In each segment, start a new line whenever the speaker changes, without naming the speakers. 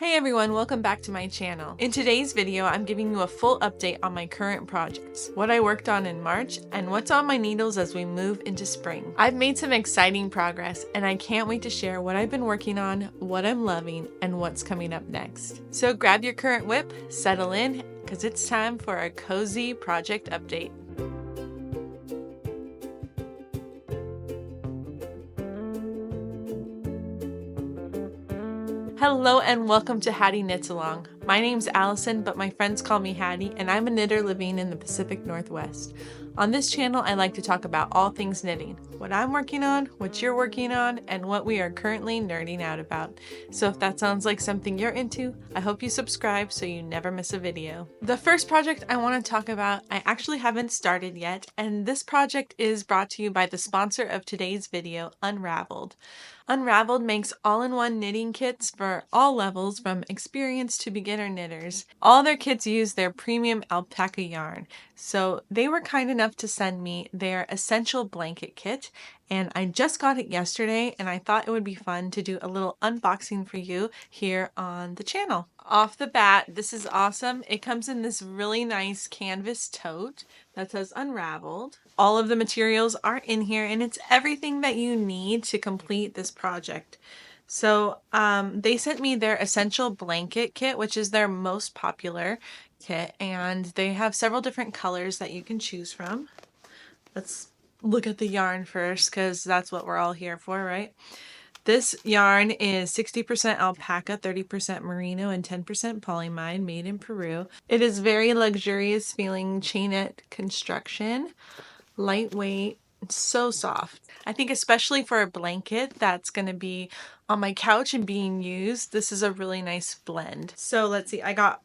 Hey everyone, welcome back to my channel. In today's video, I'm giving you a full update on my current projects, what I worked on in March, and what's on my needles as we move into spring. I've made some exciting progress, and I can't wait to share what I've been working on, what I'm loving, and what's coming up next. So grab your current whip, settle in, because it's time for a cozy project update. Hello and welcome to Hattie Knits Along. My name's Allison, but my friends call me Hattie, and I'm a knitter living in the Pacific Northwest. On this channel, I like to talk about all things knitting, what I'm working on, what you're working on, and what we are currently nerding out about. So if that sounds like something you're into, I hope you subscribe so you never miss a video. The first project I want to talk about, I actually haven't started yet, and this project is brought to you by the sponsor of today's video, Unraveled. Unraveled makes all-in-one knitting kits for all levels from experienced to beginner knitters. All their kits use their premium alpaca yarn. So they were kind enough to send me their essential blanket kit, and I just got it yesterday, and I thought it would be fun to do a little unboxing for you here on the channel. Off the bat, this is awesome. It comes in this really nice canvas tote that says Unraveled. All of the materials are in here, and it's everything that you need to complete this project. So they sent me their essential blanket kit, which is their most popular kit, and they have several different colors that you can choose from. Let's look at the yarn first, because that's what we're all here for, right? This yarn is 60% alpaca, 30% merino, and 10% polyamide, made in Peru. It is very luxurious feeling chainette construction, lightweight, so soft. I think especially for a blanket that's going to be on my couch and being used, this is a really nice blend. So let's see, I got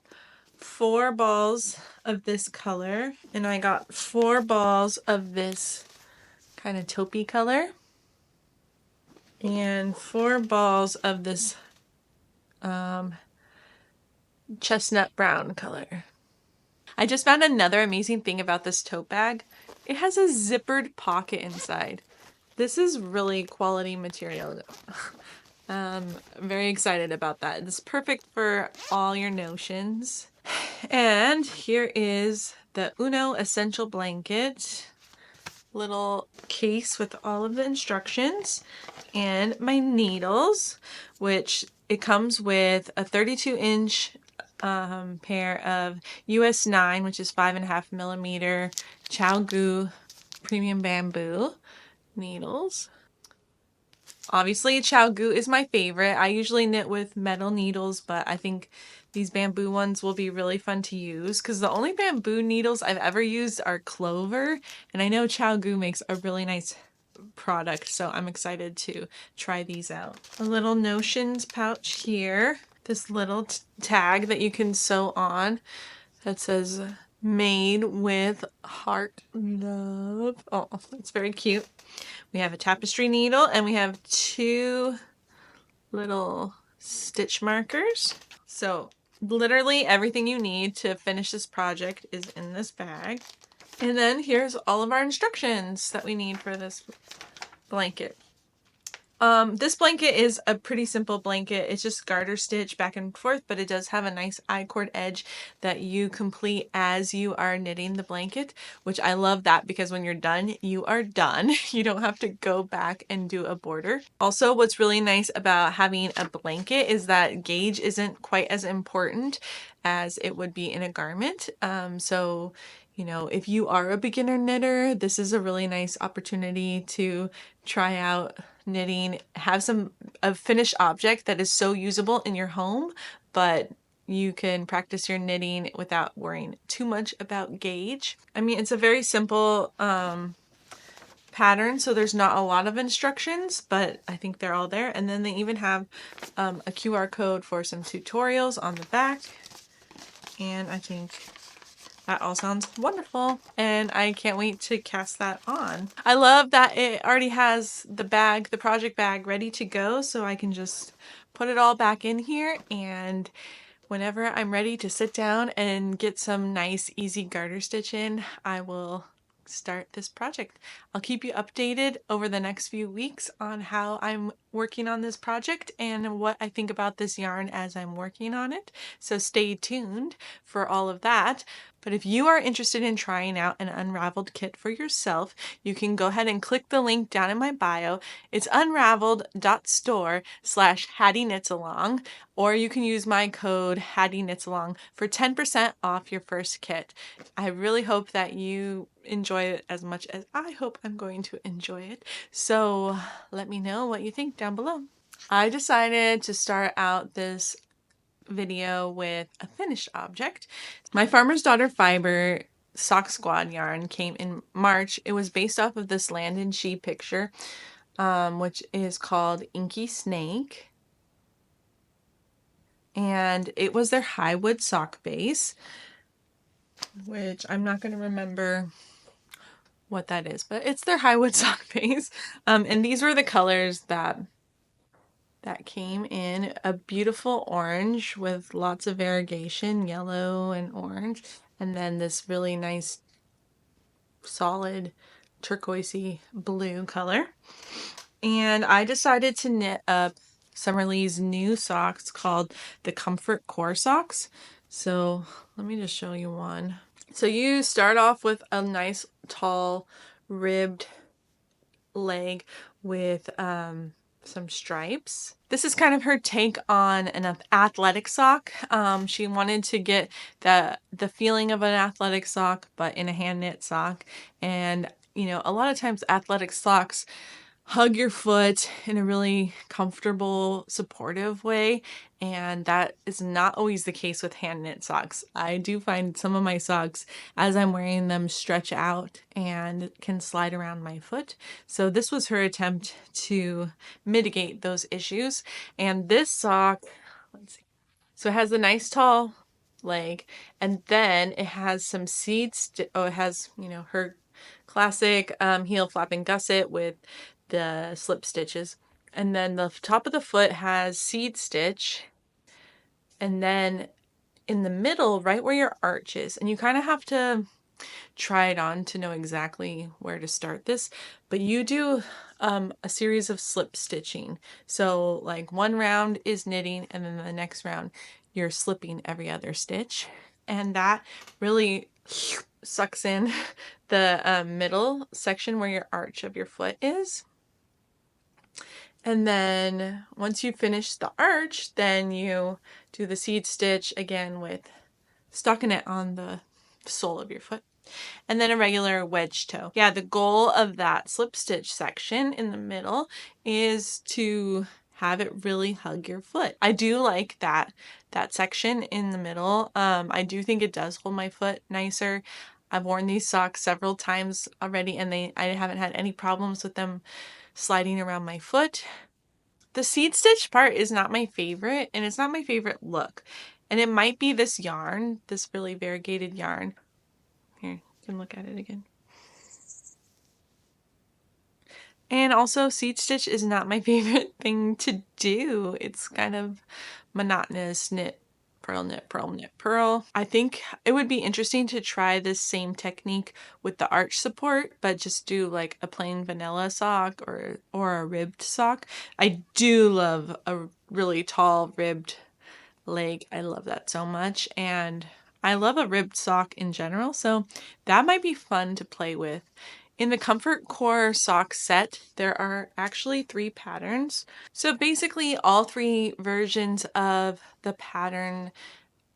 4 balls of this color, and I got 4 balls of this kind of taupey color, and 4 balls of this chestnut brown color. I just found another amazing thing about this tote bag. It has a zippered pocket inside. This is really quality material. I'm very excited about that. It's perfect for all your notions. And here is the Uno Essential Blanket. Little case with all of the instructions and my needles, which it comes with a 32-inch pair of US 9, which is 5.5 millimeter ChiaoGoo premium bamboo needles. Obviously, ChiaoGoo is my favorite. I usually knit with metal needles, but I think these bamboo ones will be really fun to use because the only bamboo needles I've ever used are Clover, and I know ChiaoGoo makes a really nice product, so I'm excited to try these out. A little notions pouch here. This little tag that you can sew on that says made with heart love. Oh, that's very cute. We have a tapestry needle, and we have 2 little stitch markers. So literally everything you need to finish this project is in this bag. And then here's all of our instructions that we need for this blanket. This blanket is a pretty simple blanket. It's just garter stitch back and forth, but it does have a nice I-cord edge that you complete as you are knitting the blanket, which I love that because when you're done, you are done. You don't have to go back and do a border. Also, what's really nice about having a blanket is that gauge isn't quite as important as it would be in a garment. So you know, if you are a beginner knitter, this is a really nice opportunity to try out knitting, have a finished object that is so usable in your home, but you can practice your knitting without worrying too much about gauge. I mean, it's a very simple pattern, so there's not a lot of instructions, but I think they're all there. And then they even have a QR code for some tutorials on the back, and I think that all sounds wonderful, and I can't wait to cast that on. I love that it already has the bag, the project bag, ready to go, so I can just put it all back in here, and whenever I'm ready to sit down and get some nice easy garter stitch in, I will start this project. I'll keep you updated over the next few weeks on how I'm working on this project and what I think about this yarn as I'm working on it. So stay tuned for all of that. But if you are interested in trying out an unraveled kit for yourself, you can go ahead and click the link down in my bio. It's unraveled.store/HattieKnitsAlong, or you can use my code HattieKnitsAlong for 10% off your first kit. I really hope that you enjoy it as much as I hope I'm going to enjoy it. So let me know what you think down below. I decided to start out this video with a finished object. My Farmer's Daughter Fiber Sock Squad yarn came in March. It was based off of this Land and She picture, which is called Inky Snake. And it was their Highwood sock base, which I'm not going to remember what that is, but it's their Highwood sock base. And these were the colors that came in: a beautiful orange with lots of variegation, yellow and orange, and then this really nice solid turquoisey blue color. And I decided to knit up Summerlee's new socks called the Comfort Core socks. So let me just show you one. So you start off with a nice tall ribbed leg with some stripes. This is kind of her take on an athletic sock. She wanted to get the feeling of an athletic sock, but in a hand knit sock. And you know, a lot of times athletic socks hug your foot in a really comfortable, supportive way, and that is not always the case with hand knit socks. I do find some of my socks, as I'm wearing them, stretch out and can slide around my foot. So this was her attempt to mitigate those issues. And this sock, let's see, so it has a nice tall leg, and then it has some seeds. Oh, it has, you know, her classic heel flapping gusset with the slip stitches, and then the top of the foot has seed stitch, and then in the middle, right where your arch is, and you kind of have to try it on to know exactly where to start this, but you do a series of slip stitching. So like one round is knitting, and then the next round you're slipping every other stitch, and that really sucks in the middle section where your arch of your foot is. And then once you finish the arch, then you do the seed stitch again with stockinette on the sole of your foot, and then a regular wedge toe. Yeah, the goal of that slip stitch section in the middle is to have it really hug your foot. I do like that section in the middle. I do think it does hold my foot nicer. I've worn these socks several times already, and I haven't had any problems with them sliding around my foot. The seed stitch part is not my favorite, and it's not my favorite look. And it might be this yarn, this really variegated yarn. Here, you can look at it again. And also, seed stitch is not my favorite thing to do. It's kind of monotonous. Knit, purl, knit, purl, knit, purl. I think it would be interesting to try this same technique with the arch support, but just do like a plain vanilla sock or a ribbed sock. I do love a really tall ribbed leg. I love that so much, and I love a ribbed sock in general, so that might be fun to play with. In the Comfort Core sock set, there are actually 3 patterns. So basically all 3 versions of the pattern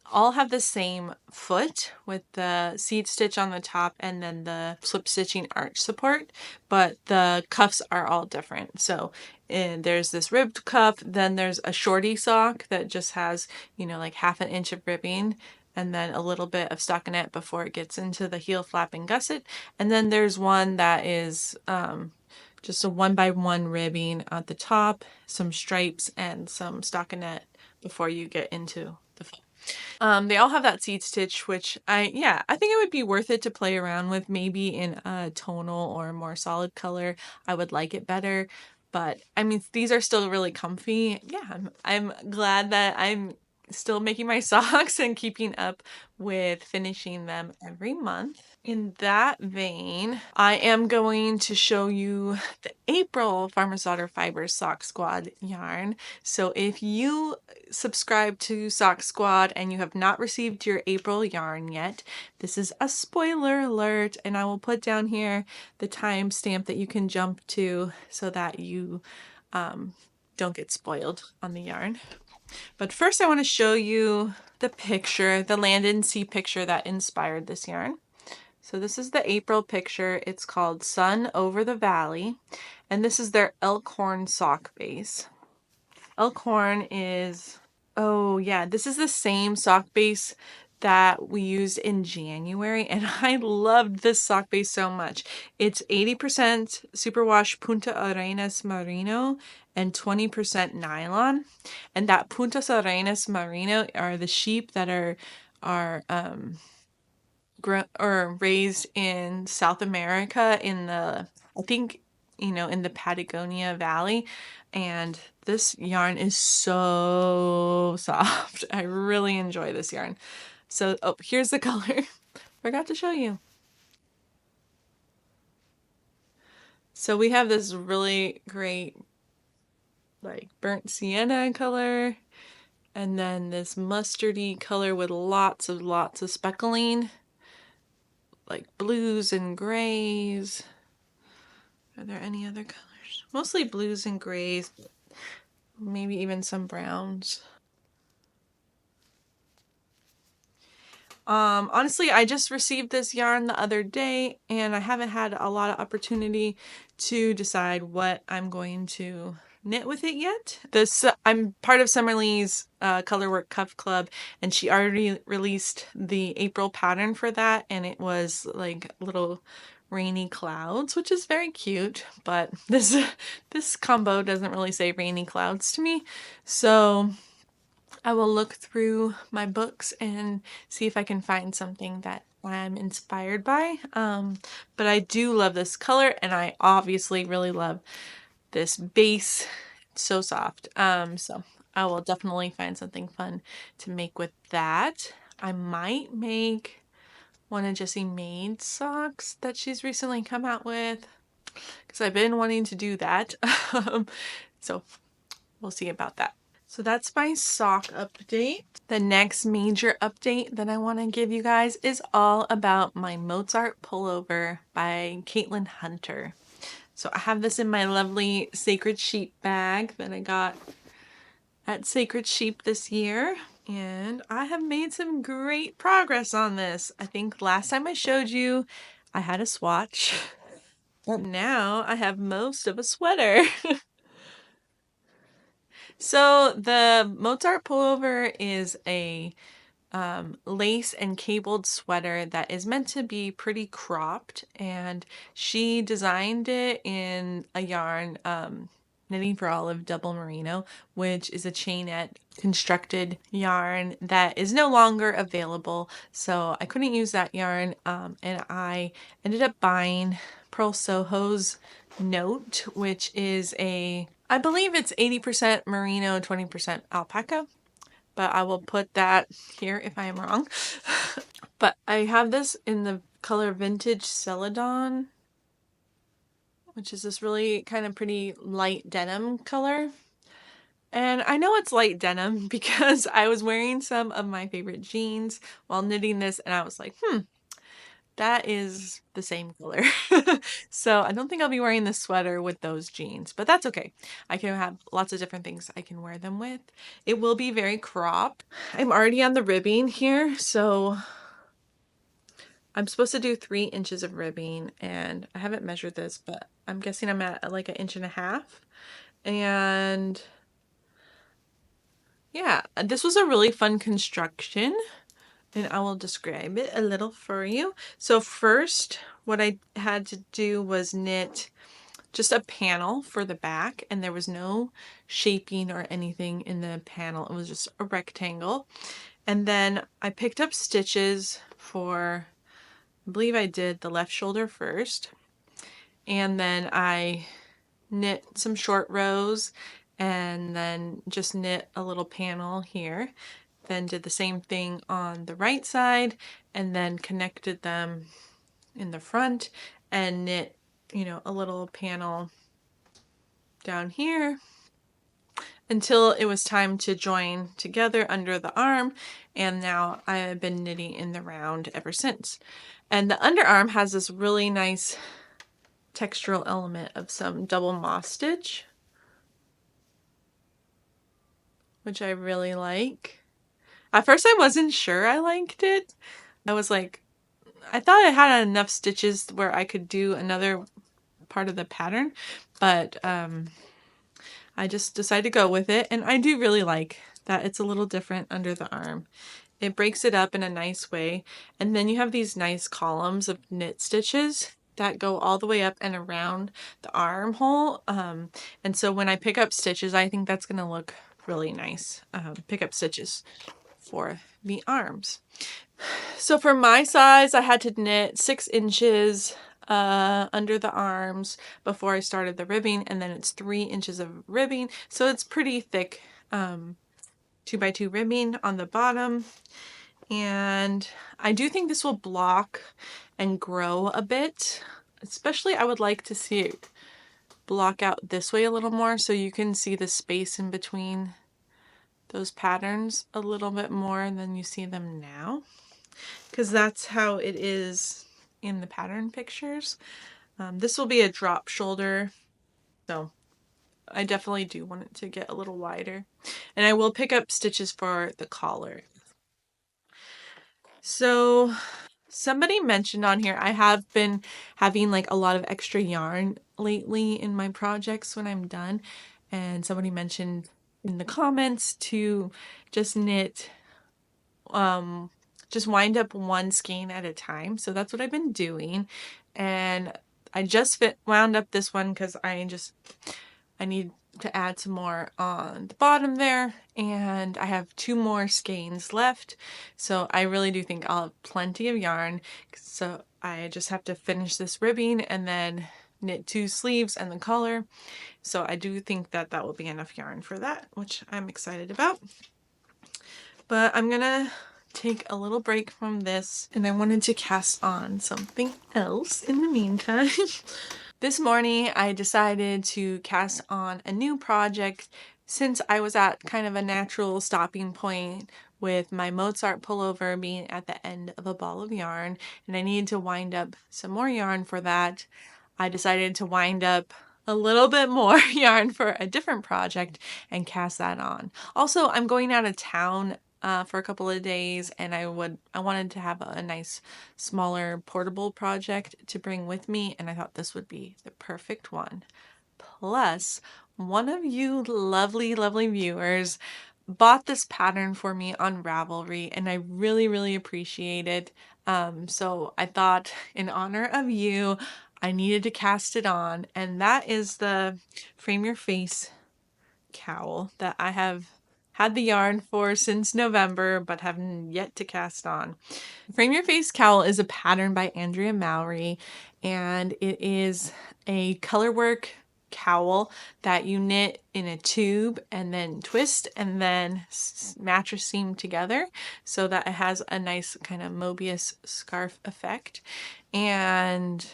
all have the same foot with the seed stitch on the top and then the slip stitching arch support, but the cuffs are all different. So there's this ribbed cuff, then there's a shorty sock that just has, you know, like half an inch of ribbing, and then a little bit of stockinette before it gets into the heel flapping gusset. And then there's one that is just a 1x1 ribbing at the top, some stripes, and some stockinette before you get into the foot. They all have that seed stitch, which I think it would be worth it to play around with, maybe in a tonal or more solid color. I would like it better, but I mean, these are still really comfy. Yeah, I'm glad that I'm still making my socks and keeping up with finishing them every month. In that vein, I am going to show you the April Farmer's Daughter Fibers Sock Squad yarn. So if you subscribe to Sock Squad and you have not received your April yarn yet, this is a spoiler alert, and I will put down here the timestamp that you can jump to so that you don't get spoiled on the yarn. But first I want to show you the picture, the land and sea picture that inspired this yarn. So this is the April picture. It's called Sun Over the Valley, and this is their Elkhorn sock base. Elkhorn is, oh yeah, this is the same sock base that we used in January, and I loved this sock base so much. It's 80% superwash Punta Arenas Merino and 20% nylon. And that Punta Arenas Merino are the sheep that are raised in South America in the, I think, in the Patagonia Valley. And this yarn is so soft. I really enjoy this yarn. So, oh, here's the color. Forgot to show you. So we have this really great, like, burnt sienna color, and then this mustardy color with lots of speckling, like blues and grays. Are there any other colors? Mostly blues and grays, maybe even some browns. Honestly, I just received this yarn the other day, and I haven't had a lot of opportunity to decide what I'm going to knit with it yet. I'm part of Summerlee's Colorwork Cuff Club, and she already released the April pattern for that, and it was like little rainy clouds, which is very cute, but this combo doesn't really say rainy clouds to me. So I will look through my books and see if I can find something that I'm inspired by. But I do love this color, and I obviously really love this base. It's so soft. So I will definitely find something fun to make with that. I might make one of Jessie Maid's socks that she's recently come out with, because I've been wanting to do that. So we'll see about that. So that's my sock update. The next major update that I want to give you guys is all about my Mozart Pullover by Caitlin Hunter. So I have this in my lovely Sacred Sheep bag that I got at Sacred Sheep this year. And I have made some great progress on this. I think last time I showed you, I had a swatch. But now I have most of a sweater. So the Mozart Pullover is a lace and cabled sweater that is meant to be pretty cropped, and she designed it in a yarn Knitting for Olive Double Merino, which is a chainette constructed yarn that is no longer available, so I couldn't use that yarn, and I ended up buying Pearl Soho's Note, which is I believe it's 80% merino, 20% alpaca, but I will put that here if I am wrong. But I have this in the color Vintage Celadon, which is this really kind of pretty light denim color. And I know it's light denim because I was wearing some of my favorite jeans while knitting this, and I was like, that is the same color. So I don't think I'll be wearing this sweater with those jeans, but that's okay. I can have lots of different things I can wear them with. It will be very cropped. I'm already on the ribbing here, so I'm supposed to do 3 inches of ribbing, and I haven't measured this, but I'm guessing I'm at like 1.5 inches. And yeah, this was a really fun construction, and I will describe it a little for you. So first, what I had to do was knit just a panel for the back, and there was no shaping or anything in the panel. It was just a rectangle. And then I picked up stitches for, I believe I did the left shoulder first, and then I knit some short rows and then just knit a little panel here. then did the same thing on the right side, and then connected them in the front and knit, you know, a little panel down here until it was time to join together under the arm, and now I have been knitting in the round ever since. And the underarm has this really nice textural element of some double moss stitch, which I really like. At first I wasn't sure I liked it. I was like, I thought I had enough stitches where I could do another part of the pattern, but I just decided to go with it, and I do really like that it's a little different under the arm. It breaks it up in a nice way, and then you have these nice columns of knit stitches that go all the way up and around the armhole, and so when I pick up stitches, I think that's going to look really nice. Pick up stitches for the arms. So for my size, I had to knit 6 inches under the arms before I started the ribbing, and then it's 3 inches of ribbing, so it's pretty thick 2x2 ribbing on the bottom. And I do think this will block and grow a bit, especially I would like to see it block out this way a little more so you can see the space in between those patterns a little bit more than you see them now, because that's how it is in the pattern pictures. This will be a drop shoulder, so I definitely do want it to get a little wider. And I will pick up stitches for the collar. So somebody mentioned on here, I have been having like a lot of extra yarn lately in my projects when I'm done. And somebody mentioned in the comments to just knit, just wind up one skein at a time. So that's what I've been doing. And I just wound up this one because I need to add some more on the bottom there, and I have 2 more skeins left, so I really do think I'll have plenty of yarn. So I just have to finish this ribbing and then knit 2 sleeves and the collar, so I do think that that will be enough yarn for that, which I'm excited about. But I'm gonna take a little break from this, and I wanted to cast on something else in the meantime. This morning I decided to cast on a new project since I was at kind of a natural stopping point with my Mozart Pullover being at the end of a ball of yarn, and I needed to wind up some more yarn for that. I decided to wind up a little bit more yarn for a different project and cast that on. Also, I'm going out of town for a couple of days, and I wanted to have a nice smaller portable project to bring with me, and I thought this would be the perfect one. Plus, one of you lovely viewers bought this pattern for me on Ravelry, and I really appreciate it. So I thought in honor of you, I needed to cast it on, and that is the Frame Your Face cowl that I have had the yarn for since November, but have yet to cast on. Frame Your Face Cowl is a pattern by Andrea Mowry, and it is a colorwork cowl that you knit in a tube and then twist and then mattress seam together so that it has a nice kind of Mobius scarf effect. And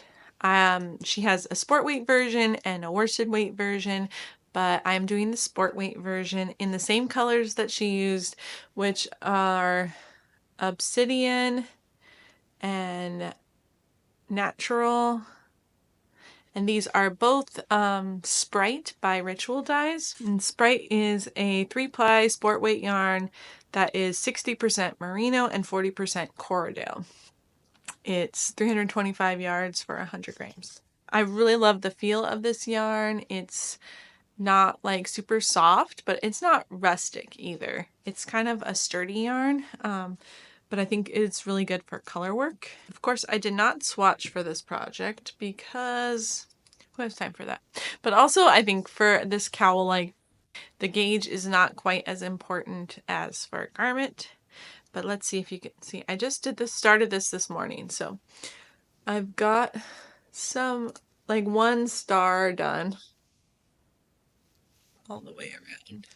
she has a sport weight version and a worsted weight version, but I'm doing the sport weight version in the same colors that she used, which are Obsidian and Natural. And these are both Sprite by Ritual Dyes. And Sprite is a 3-ply sport weight yarn that is 60% merino and 40% Corriedale. It's 325 yards for 100 grams. I really love the feel of this yarn. It's not like super soft, but it's not rustic either. It's kind of a sturdy yarn, but I think it's really good for color work. Of course, I did not swatch for this project because who has time for that? But also I think for this cowl, like, the gauge is not quite as important as for a garment. But let's see if you can see. I just started this morning, so I've got some, like, 1 star done all the way around.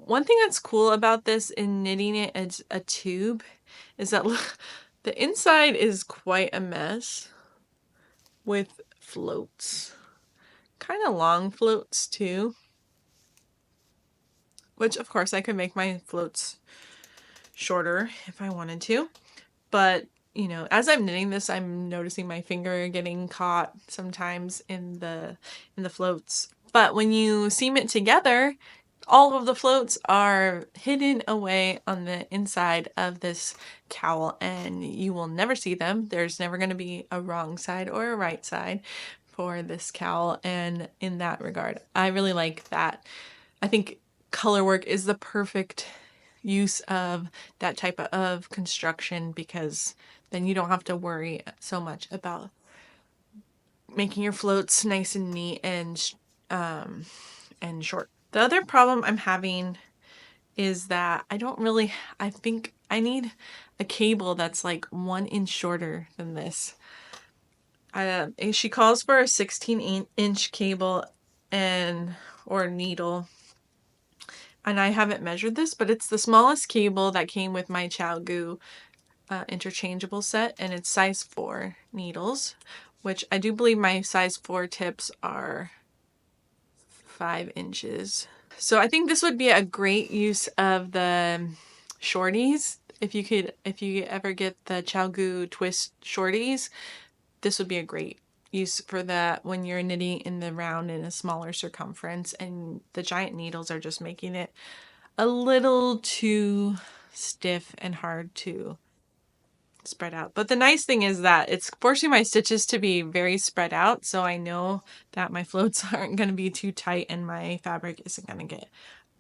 One thing that's cool about this in knitting it as a tube is that the inside is quite a mess with floats. Kind of long floats too. Which of course I could make my floats shorter if I wanted to. But, you know, as I'm knitting this, I'm noticing my finger getting caught sometimes in the floats. But when you seam it together, all of the floats are hidden away on the inside of this cowl and you will never see them. There's never going to be a wrong side or a right side for this cowl, and in that regard, I really like that. I think color work is the perfect use of that type of construction because then you don't have to worry so much about making your floats nice and neat and short. The other problem I'm having is that I think I need a cable that's like 1 inch shorter than this. She calls for a 16-inch cable or needle. And I haven't measured this, but it's the smallest cable that came with my ChowGoo interchangeable set, and it's size 4 needles, which I do believe my size 4 tips are 5 inches. So I think this would be a great use of the shorties. If you ever get the ChowGoo twist shorties, this would be a great use for that when you're knitting in the round in a smaller circumference, and the giant needles are just making it a little too stiff and hard to spread out. But the nice thing is that it's forcing my stitches to be very spread out, so I know that my floats aren't going to be too tight and my fabric isn't going to get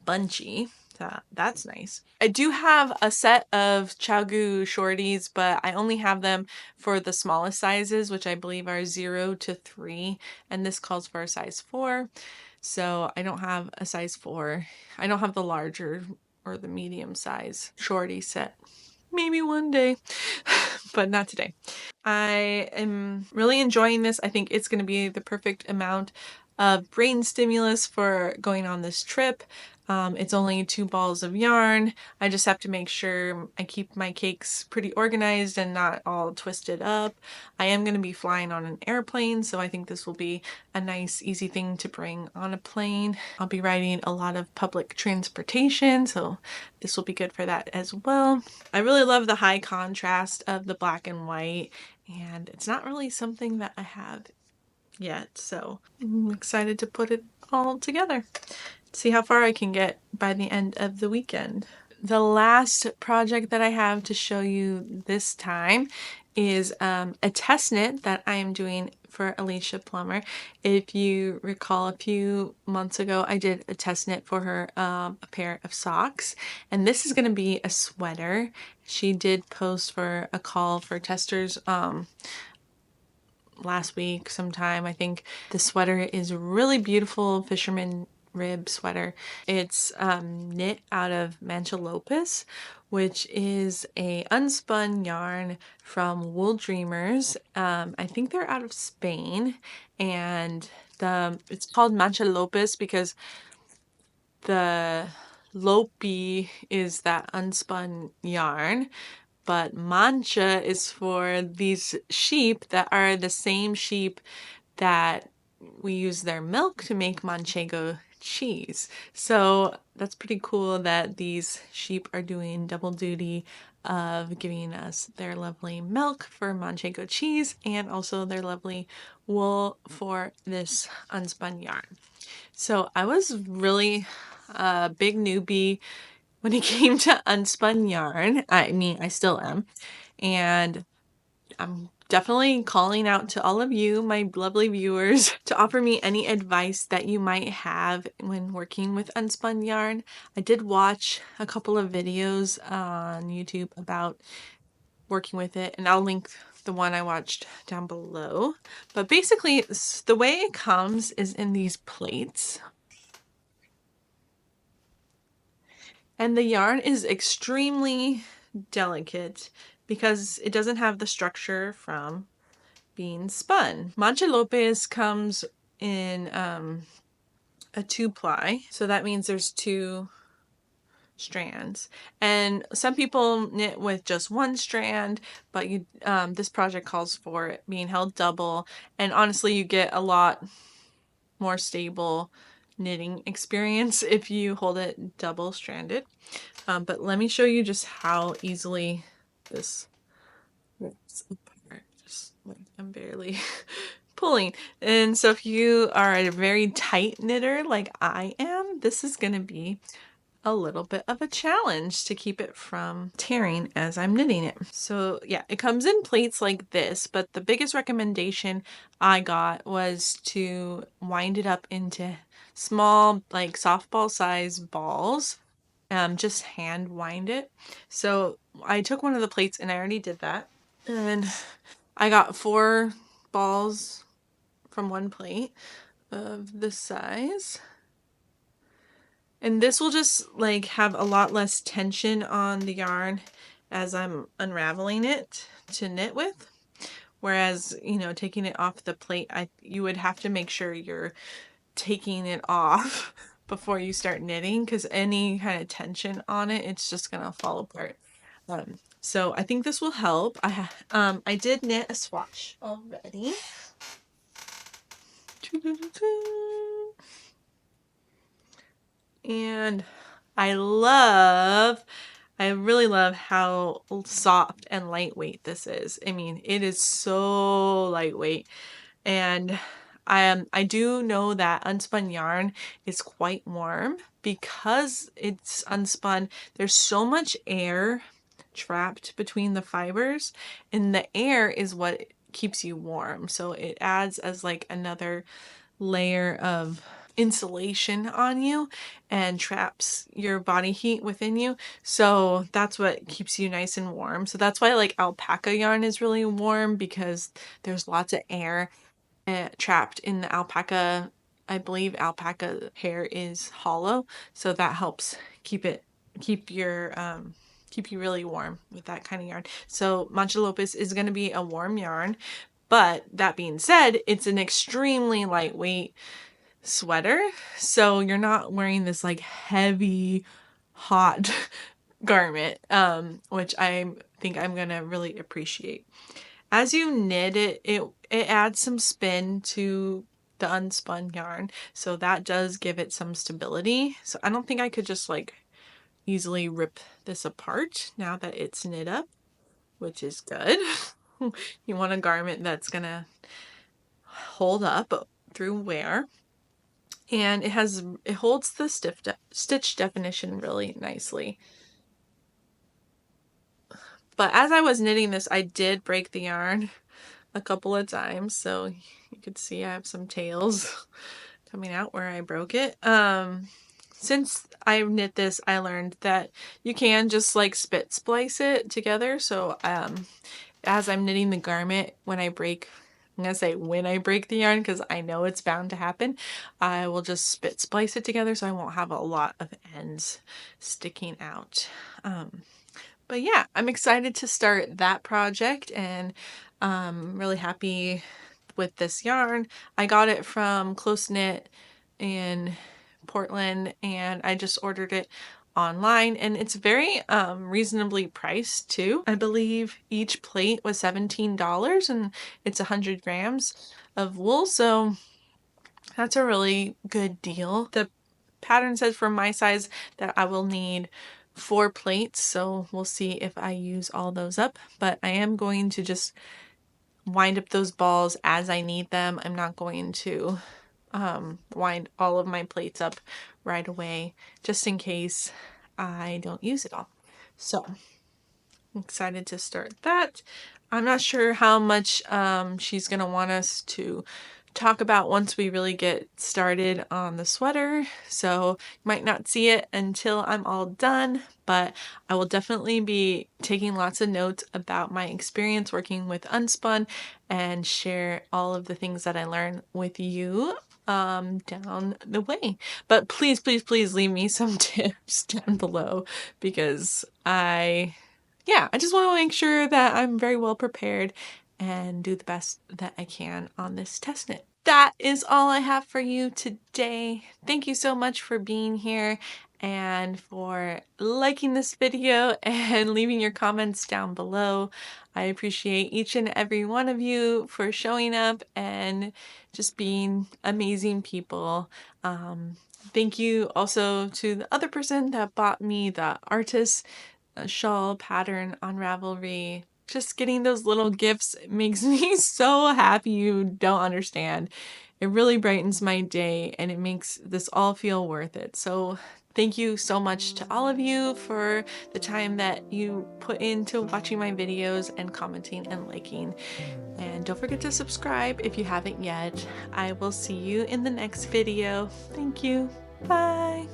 bunchy. So that's nice. I do have a set of ChowGoo shorties, but I only have them for the smallest sizes, which I believe are 0 to 3, and this calls for a size 4. So I don't have a size 4. I don't have the larger or the medium size shorty set. Maybe one day, but not today. I am really enjoying this. I think it's going to be the perfect amount of brain stimulus for going on this trip. It's only 2 balls of yarn. I just have to make sure I keep my cakes pretty organized and not all twisted up. I am going to be flying on an airplane, so I think this will be a nice, easy thing to bring on a plane. I'll be riding a lot of public transportation, so this will be good for that as well. I really love the high contrast of the black and white, and it's not really something that I have yet, so I'm excited to put it all together. See how far I can get by the end of the weekend. The last project that I have to show you this time is a test knit that I am doing for Alicia Plummer. If you recall, a few months ago I did a test knit for her, a pair of socks, and this is going to be a sweater. She did post for a call for testers last week sometime. I think the sweater is really beautiful, fisherman rib sweater. It's knit out of Mancha Lopez, which is a unspun yarn from Wool Dreamers. I think they're out of Spain, and it's called Mancha Lopez because the Lopi is that unspun yarn, but mancha is for these sheep that are the same sheep that we use their milk to make manchego cheese. So that's pretty cool that these sheep are doing double duty of giving us their lovely milk for manchego cheese and also their lovely wool for this unspun yarn. So I was really a big newbie when it came to unspun yarn. I mean, I still am. And I'm definitely calling out to all of you, my lovely viewers, to offer me any advice that you might have when working with unspun yarn. I did watch a couple of videos on YouTube about working with it, and I'll link the one I watched down below. But basically, the way it comes is in these plates. And the yarn is extremely delicate because it doesn't have the structure from being spun. Mancha Lopez comes in a 2-ply, so that means there's 2 strands. And some people knit with just one strand, but this project calls for it being held double. And honestly, you get a lot more stable knitting experience if you hold it double stranded. But let me show you just how easily this rips apart. Just like I'm barely pulling. And so if you are a very tight knitter like I am, this is going to be a little bit of a challenge to keep it from tearing as I'm knitting it. So yeah, it comes in plates like this, but the biggest recommendation I got was to wind it up into small, like softball size balls. Just hand wind it. So I took one of the plates and I already did that. And I got 4 balls from one plate of this size. And this will just like have a lot less tension on the yarn as I'm unraveling it to knit with. Whereas, you know, taking it off the plate, you would have to make sure you're taking it off before you start knitting, because any kind of tension on it, it's just gonna fall apart. So I think this will help. I did knit a swatch already. And I really love how soft and lightweight this is. I mean, it is so lightweight. And I do know that unspun yarn is quite warm because it's unspun. There's so much air trapped between the fibers, and the air is what keeps you warm. So it adds as like another layer of insulation on you and traps your body heat within you. So that's what keeps you nice and warm. So that's why like alpaca yarn is really warm, because there's lots of air trapped in the alpaca. I believe alpaca hair is hollow, so that helps keep you really warm with that kind of yarn. So Mancha Lopez is going to be a warm yarn, but that being said, it's an extremely lightweight sweater, so you're not wearing this like heavy, hot garment, which I think I'm gonna really appreciate. As you knit it, it adds some spin to the unspun yarn, so that does give it some stability. So I don't think I could just like easily rip this apart now that it's knit up, which is good. You want a garment that's gonna hold up through wear. And it holds the stitch definition really nicely. But as I was knitting this, I did break the yarn a couple of times, so you could see I have some tails coming out where I broke it. Since I knit this, I learned that you can just like spit splice it together. So as I'm knitting the garment, when I break the yarn, because I know it's bound to happen, I will just spit splice it together so I won't have a lot of ends sticking out. But yeah, I'm excited to start that project, and really happy with this yarn. I got it from Close Knit in Portland, and I just ordered it online, and it's very reasonably priced too. I believe each plate was $17, and it's 100 grams of wool, so that's a really good deal. The pattern says for my size that I will need 4 plates, so we'll see if I use all those up, but I am going to just wind up those balls as I need them. I'm not going to wind all of my plates up right away, just in case I don't use it all. So I'm excited to start that. I'm not sure how much she's gonna want us to talk about once we really get started on the sweater, so you might not see it until I'm all done, but I will definitely be taking lots of notes about my experience working with Unspun and share all of the things that I learned with you down the way. But please, please, please leave me some tips down below, because I just want to make sure that I'm very well prepared and do the best that I can on this test knit. that is all I have for you today. Thank you so much for being here and for liking this video and leaving your comments down below. I appreciate each and every one of you for showing up and just being amazing people. Thank you also to the other person that bought me the artist shawl pattern on Ravelry. Just getting those little gifts makes me so happy you don't understand. It really brightens my day and it makes this all feel worth it. So thank you so much to all of you for the time that you put into watching my videos and commenting and liking. And don't forget to subscribe if you haven't yet. I will see you in the next video. Thank you. Bye.